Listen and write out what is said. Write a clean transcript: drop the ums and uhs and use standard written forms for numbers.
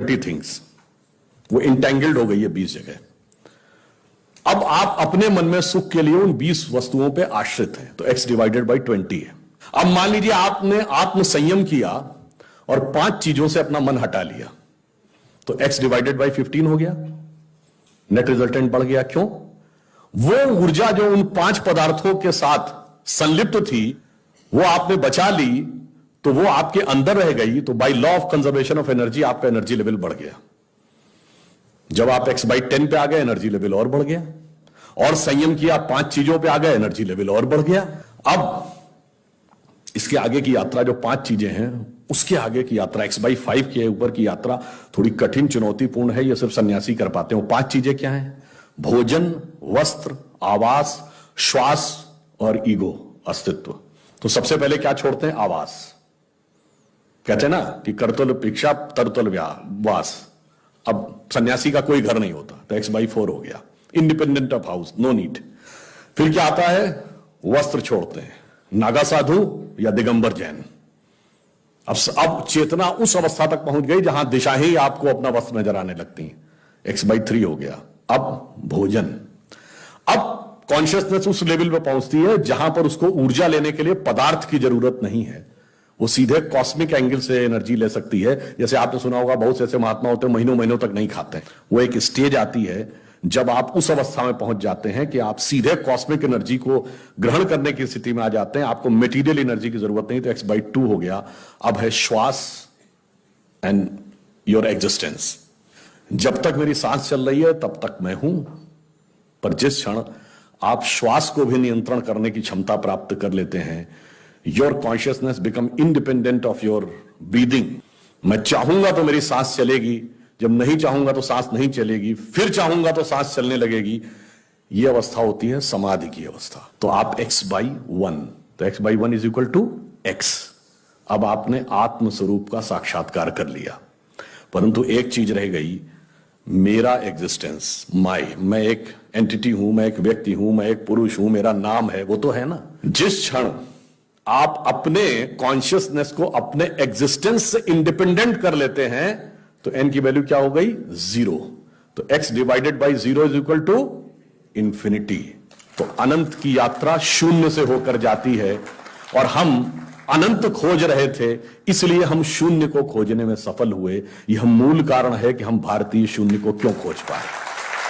Things वो entangled हो गई है 20 जगह। अब आप अपने मन में सुख के लिए उन 20 वस्तुओं पे आश्रित हैं, तो x डिवाइडेड बाई 20 है। अब मान लीजिए आपने आत्म संयम किया और 5 चीजों से अपना मन हटा लिया, तो x डिवाइडेड बाई 15 हो गया, नेट रिजल्टेंट बढ़ गया। क्यों? वो ऊर्जा जो उन 5 पदार्थों के साथ संलिप्त थी वो आपने बचा ली, तो वो आपके अंदर रह गई, तो by law of conservation of energy आपका एनर्जी लेवल बढ़ गया। जब आप x बाई 10 पे आ गए एनर्जी लेवल और बढ़ गया, और संयम किया 5 चीजों पे आ गए एनर्जी लेवल और बढ़ गया। अब इसके आगे की यात्रा जो 5 चीजें हैं उसके आगे की यात्रा x बाई 5 के ऊपर की यात्रा थोड़ी कठिन चुनौतीपूर्ण है, ये सिर्फ सन्यासी कर पाते हैं। 5 चीजें क्या हैं? भोजन, वस्त्र, आवास, श्वास और ईगो, अस्तित्व। तो सबसे पहले क्या छोड़ते हैं? आवास। कहते हैं ना कि करतल भिक्षा तरतल वास। अब सन्यासी का कोई घर नहीं होता, तो x बाई 4 हो गया, independent of house, no need. फिर क्या आता है? वस्त्र छोड़ते हैं, नागा साधु या दिगंबर जैन। अब चेतना उस अवस्था तक पहुंच गई जहां दिशा ही आपको अपना वस्त्र नजर आने लगती है, x बाई 3 हो गया। अब भोजन, अब कॉन्शियसनेस उस लेवल पे पहुंचती है जहां पर उसको ऊर्जा लेने के लिए पदार्थ की जरूरत नहीं है, वो सीधे कॉस्मिक एंगल से एनर्जी ले सकती है। जैसे आपने सुना होगा बहुत से ऐसे महात्मा होते हैं महीनों महीनों तक नहीं खाते। वो एक स्टेज आती है जब आप उस अवस्था में पहुंच जाते हैं कि आप सीधे कॉस्मिक एनर्जी को ग्रहण करने की स्थिति में आ जाते हैं, आपको मटेरियल एनर्जी की जरूरत नहीं, तो x बाई 2 हो गया। अब है श्वास एंड योर एग्जिस्टेंस। जब तक मेरी सांस चल रही है तब तक मैं हूं, पर जिस क्षण आप श्वास को भी नियंत्रण करने की क्षमता प्राप्त कर लेते हैं, your consciousness become independent of your breathing. मैं चाहूंगा तो मेरी सांस चलेगी, जब नहीं चाहूंगा तो सांस नहीं चलेगी, फिर चाहूंगा तो सांस चलने लगेगी। यह अवस्था होती है समाधि की अवस्था। तो आप x बाई 1, तो x by 1 is equal to x। अब आपने आत्म स्वरूप का साक्षात्कार कर लिया, परंतु एक चीज रह गई, मेरा एग्जिस्टेंस, मैं एक एंटिटी हूं, मैं एक व्यक्ति हूं, मैं एक पुरुष हूं, मेरा नाम है, वो तो है ना। जिस क्षण आप अपने कॉन्शियसनेस को अपने एग्जिस्टेंस से इंडिपेंडेंट कर लेते हैं, तो n की वैल्यू क्या हो गई? 0। तो x divided by 0 is equal to infinity. तो अनंत की यात्रा शून्य से होकर जाती है, और हम अनंत खोज रहे थे, इसलिए हम शून्य को खोजने में सफल हुए। यह मूल कारण है कि हम भारतीय शून्य को क्यों खोज पाए।